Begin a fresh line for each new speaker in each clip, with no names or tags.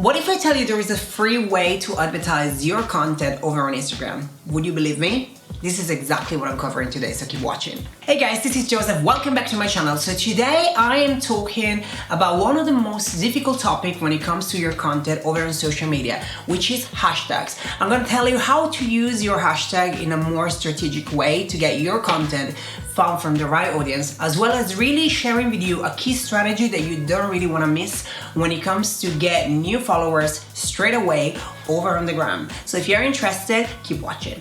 What if I tell you there is a free way to advertise your content over on Instagram? Would you believe me? This is exactly what I'm covering today, so keep watching. Hey guys, this is Joseph. Welcome back to my channel. So today I am talking about one of the most difficult topics when it comes to your content over on social media, which is hashtags. I'm going to tell you how to use your hashtag in a more strategic way to get your content found from the right audience, as well as really sharing with you a key strategy that you don't really want to miss when it comes to get new followers straight away over on the gram. So if you're interested, keep watching.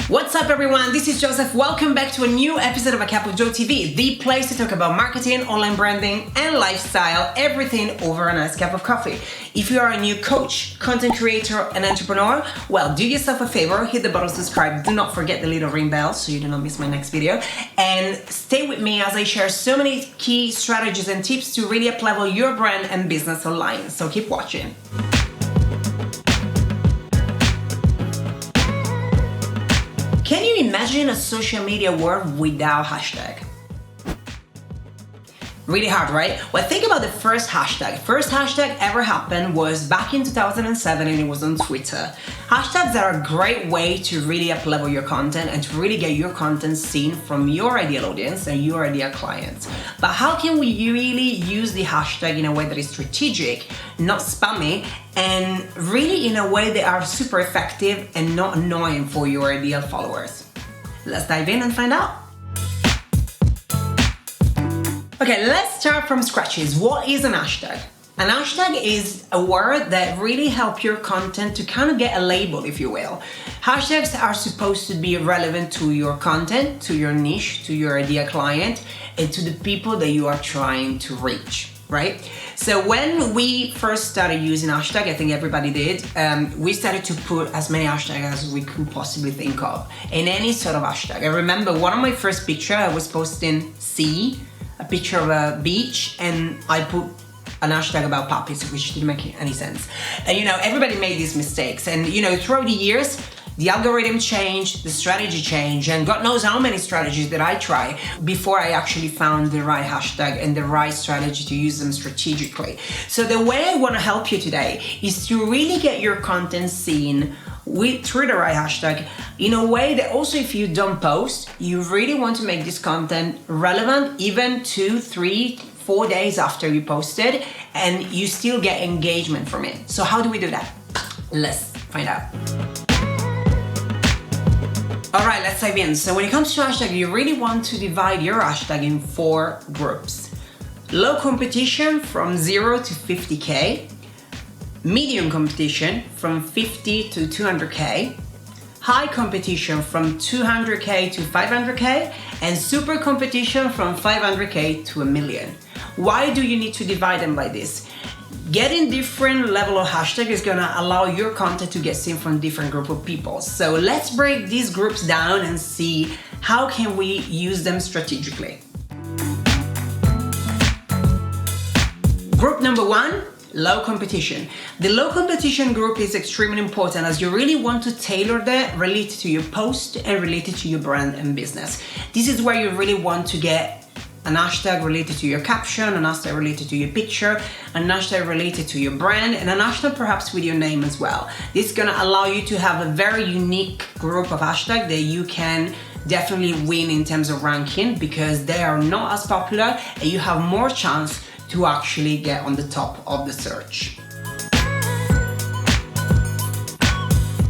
What's up everyone, this is Joseph. Welcome back to a new episode of A Cup of Joe TV, the place to talk about marketing, online branding, and lifestyle, everything over a nice cup of coffee. If you are a new coach, content creator, and entrepreneur, well, do yourself a favor, hit the button subscribe, do not forget the little ring bell so you do not miss my next video, and stay with me as I share so many key strategies and tips to really up-level your brand and business online, so keep watching. Can you imagine a social media world without hashtag? Really hard, right? Well, think about the first hashtag. First hashtag ever happened was back in 2007 and it was on Twitter. Hashtags are a great way to really up-level your content and to really get your content seen from your ideal audience and your ideal clients. But how can we really use the hashtag in a way that is strategic, not spammy, and really in a way that are super effective and not annoying for your ideal followers? Let's dive in and find out. Okay, let's start from scratches. What is an hashtag? An hashtag is a word that really helps your content to kind of get a label, if you will. Hashtags are supposed to be relevant to your content, to your niche, to your ideal client, and to the people that you are trying to reach, right? So when we first started using hashtag, I think everybody did, we started to put as many hashtags as we could possibly think of in any sort of hashtag. I remember one of my first pictures, I was posting a picture of a beach, and I put an hashtag about puppies, which didn't make any sense. And everybody made these mistakes. And throughout the years, the algorithm changed, the strategy changed, and God knows how many strategies that I try before I actually found the right hashtag and the right strategy to use them strategically. So the way I want to help you today is to really get your content seen through the right hashtag in a way that also, if you don't post, you really want to make this content relevant even 2, 3, 4 days after you posted, and you still get engagement from it. So how do we do that? Let's find out. All right, let's dive in. So when it comes to hashtag, you really want to divide your hashtag in 4 groups. Low competition from 0 to 50K. Medium competition from 50 to 200K, high competition from 200K to 500K, and super competition from 500K to 1 million. Why do you need to divide them like this? Getting different level of hashtag is gonna allow your content to get seen from different group of people. So let's break these groups down and see how can we use them strategically. Group number 1, low competition. The low competition group is extremely important as you really want to tailor that related to your post and related to your brand and business. This is where you really want to get an hashtag related to your caption, an hashtag related to your picture, an hashtag related to your brand, and an hashtag perhaps with your name as well. This is gonna allow you to have a very unique group of hashtags that you can definitely win in terms of ranking because they are not as popular and you have more chance to actually get on the top of the search.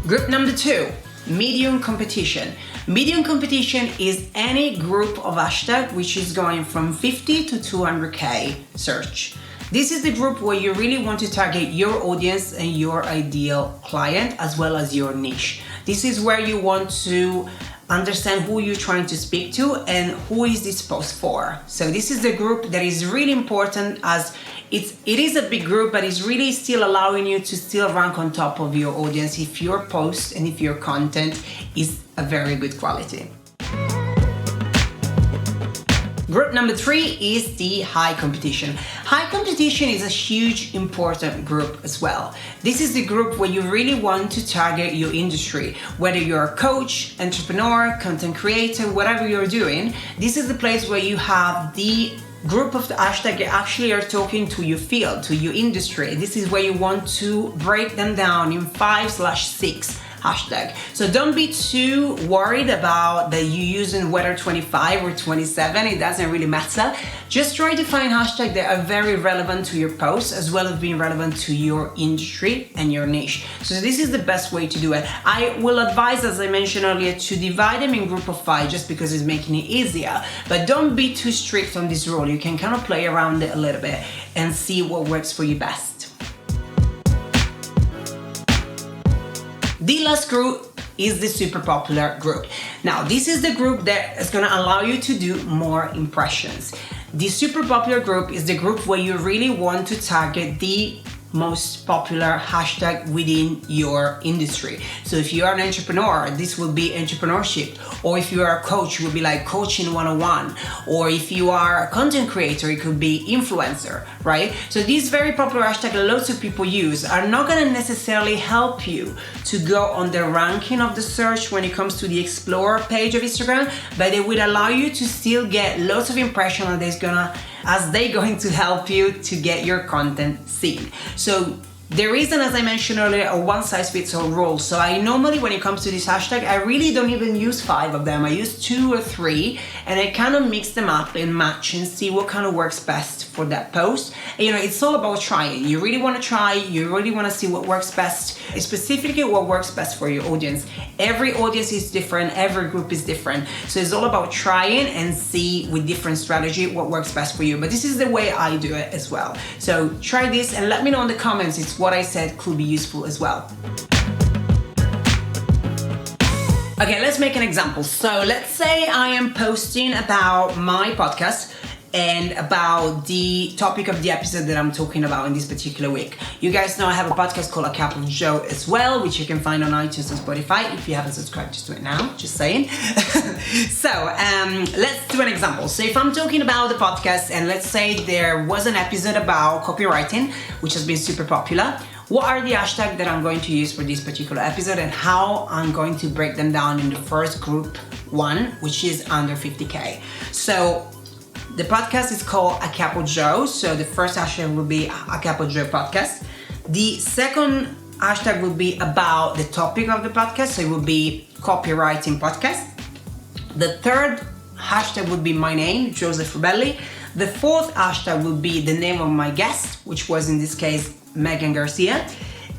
Group number 2, medium competition. Medium competition is any group of hashtag which is going from 50 to 200K search. This is the group where you really want to target your audience and your ideal client as well as your niche. This is where you want to understand who you're trying to speak to and who is this post for. So this is the group that is really important as it is a big group, but it's really still allowing you to still rank on top of your audience if your post and if your content is a very good quality. Group number 3 is the high competition. High competition is a huge, important group as well. This is the group where you really want to target your industry. Whether you're a coach, entrepreneur, content creator, whatever you're doing, this is the place where you have the group of the hashtag actually are talking to your field, to your industry. This is where you want to break them down in 5/6 hashtag. So don't be too worried about that you using whether 25 or 27, it doesn't really matter. Just try to find hashtags that are very relevant to your post as well as being relevant to your industry and your niche. So this is the best way to do it. I will advise, as I mentioned earlier, to divide them in group of 5 just because it's making it easier, but don't be too strict on this rule. You can kind of play around it a little bit and see what works for you best. The last group is the super popular group. Now, this is the group that is gonna allow you to do more impressions. The super popular group is the group where you really want to target the most popular hashtag within your industry. So if you are an entrepreneur, this will be entrepreneurship. Or if you are a coach, it will be like coaching 101. Or if you are a content creator, it could be influencer, right? So these very popular hashtags lots of people use are not gonna necessarily help you to go on the ranking of the search when it comes to the Explore page of Instagram, but they will allow you to still get lots of impressions as they're going to help you to get your content seen. So there isn't, as I mentioned earlier, a one-size-fits-all rule. So I normally, when it comes to this hashtag, I really don't even use 5 of them. I use 2 or 3, and I kind of mix them up and match and see what kind of works best for that post. And, you know, it's all about trying. You really want to try. You really want to see what works best, specifically what works best for your audience. Every audience is different. Every group is different. So it's all about trying and see with different strategy what works best for you. But this is the way I do it as well. So try this and let me know in the comments. It's what I said could be useful as well. Okay, let's make an example. So let's say I am posting about my podcast and about the topic of the episode that I'm talking about in this particular week. You guys know I have a podcast called A Cup of Joe as well, which you can find on iTunes and Spotify. If you haven't subscribed, just do it now, just saying. So let's do an example. So if I'm talking about the podcast and let's say there was an episode about copywriting, which has been super popular, what are the hashtags that I'm going to use for this particular episode and how I'm going to break them down in the first group 1, which is under 50K. So the podcast is called A Cup of Joe, so the first hashtag will be A Cup of Joe podcast. The second hashtag will be about the topic of the podcast, so it will be copywriting podcast. The third hashtag would be my name, Joseph Rubelli. The fourth hashtag will be the name of my guest, which was in this case Megan Garcia.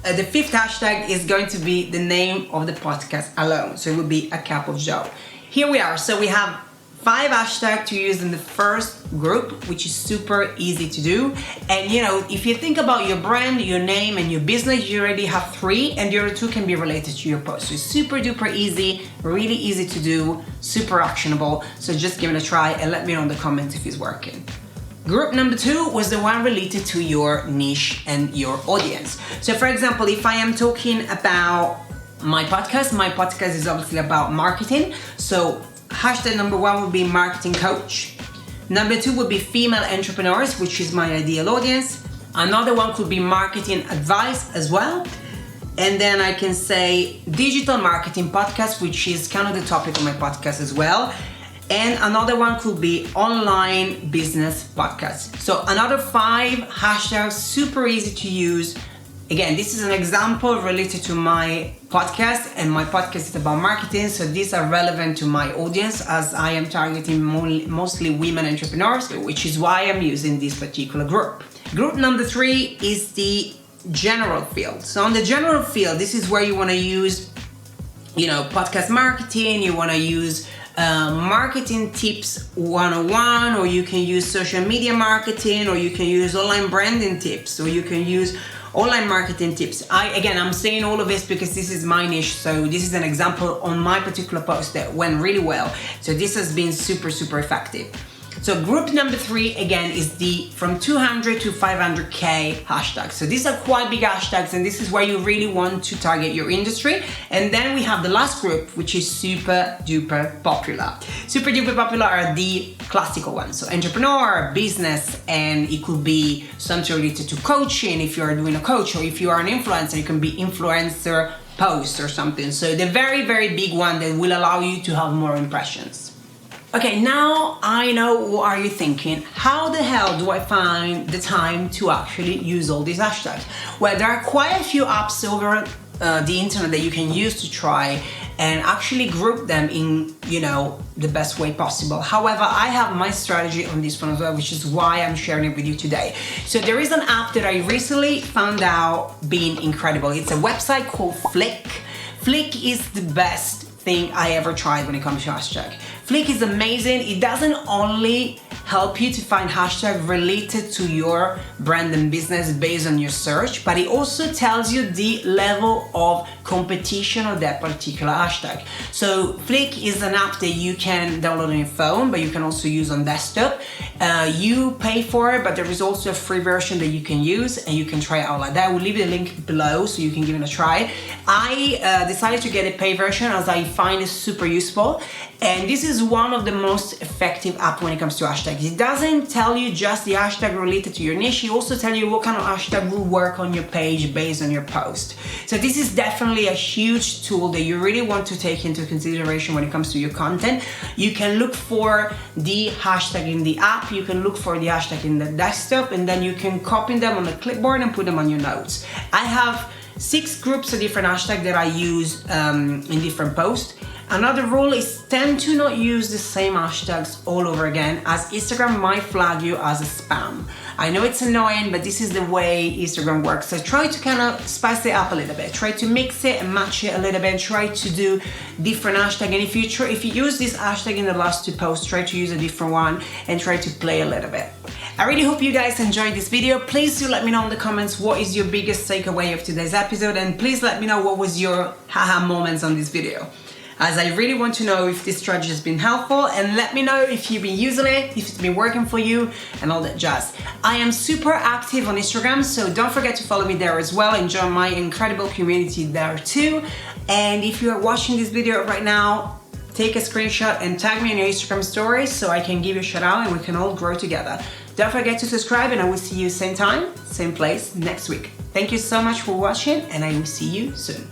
The fifth hashtag is going to be the name of the podcast alone, so it will be A Cup of Joe. Here we are, so we have 5 hashtags to use in the first group, which is super easy to do. And you know, if you think about your brand, your name, and your business, you already have 3, and the other 2 can be related to your post. So it's super duper easy, really easy to do, super actionable. So just give it a try and let me know in the comments if it's working. Group number 2 was the one related to your niche and your audience. So for example, if I am talking about my podcast is obviously about marketing. So hashtag number 1 would be marketing coach. Number 2 would be female entrepreneurs, which is my ideal audience. Another one could be marketing advice as well. And then I can say digital marketing podcast, which is kind of the topic of my podcast as well. And another one could be online business podcast. So another 5 hashtags, super easy to use. Again, this is an example related to my podcast, and my podcast is about marketing, so these are relevant to my audience as I am targeting mostly women entrepreneurs, which is why I'm using this particular group. Group number 3 is the general field. So on the general field, this is where you want to use, you know, podcast marketing, you want to use marketing tips 101, or you can use social media marketing, or you can use online branding tips, or you can use online marketing tips. I'm saying all of this because this is my niche, so this is an example on my particular post that went really well. So this has been super, super effective. So group number 3, again, is the from 200 to 500K hashtags. So these are quite big hashtags, and this is where you really want to target your industry. And then we have the last group, which is super duper popular. Super duper popular are the classical ones. So entrepreneur, business, and it could be something related to coaching if you're doing a coach, or if you are an influencer, it can be influencer post or something. So the very, very big one that will allow you to have more impressions. Okay, now I know what are you thinking. How the hell do I find the time to actually use all these hashtags? Well, there are quite a few apps over the internet that you can use to try and actually group them in, the best way possible. However, I have my strategy on this one as well, which is why I'm sharing it with you today. So there is an app that I recently found out being incredible. It's a website called Flick. Flick is the best thing I ever tried when it comes to hashtag. Flick is amazing. It doesn't only help you to find hashtag related to your brand and business based on your search, but it also tells you the level of competition of that particular hashtag. So Flick is an app that you can download on your phone, but you can also use on desktop. You pay for it, but there is also a free version that you can use and you can try it out like that. I will leave the link below so you can give it a try. I decided to get a pay version as I find it super useful. And this is one of the most effective apps when it comes to hashtags. It doesn't tell you just the hashtag related to your niche, it also tells you what kind of hashtag will work on your page based on your post. So this is definitely a huge tool that you really want to take into consideration when it comes to your content. You can look for the hashtag in the app, you can look for the hashtag in the desktop, and then you can copy them on the clipboard and put them on your notes. I have 6 groups of different hashtags that I use in different posts. Another rule is tend to not use the same hashtags all over again, as Instagram might flag you as a spam. I know it's annoying, but this is the way Instagram works. So try to kind of spice it up a little bit. Try to mix it and match it a little bit. Try to do different hashtags. And if you use this hashtag in the last 2 posts, try to use a different one and try to play a little bit. I really hope you guys enjoyed this video. Please do let me know in the comments what is your biggest takeaway of today's episode, and please let me know what was your haha moments on this video, as I really want to know if this strategy has been helpful, and let me know if you've been using it, if it's been working for you, and all that jazz. I am super active on Instagram, so don't forget to follow me there as well and join my incredible community there too. And if you are watching this video right now, take a screenshot and tag me in your Instagram stories so I can give you a shout out and we can all grow together. Don't forget to subscribe, and I will see you same time, same place next week. Thank you so much for watching, and I will see you soon.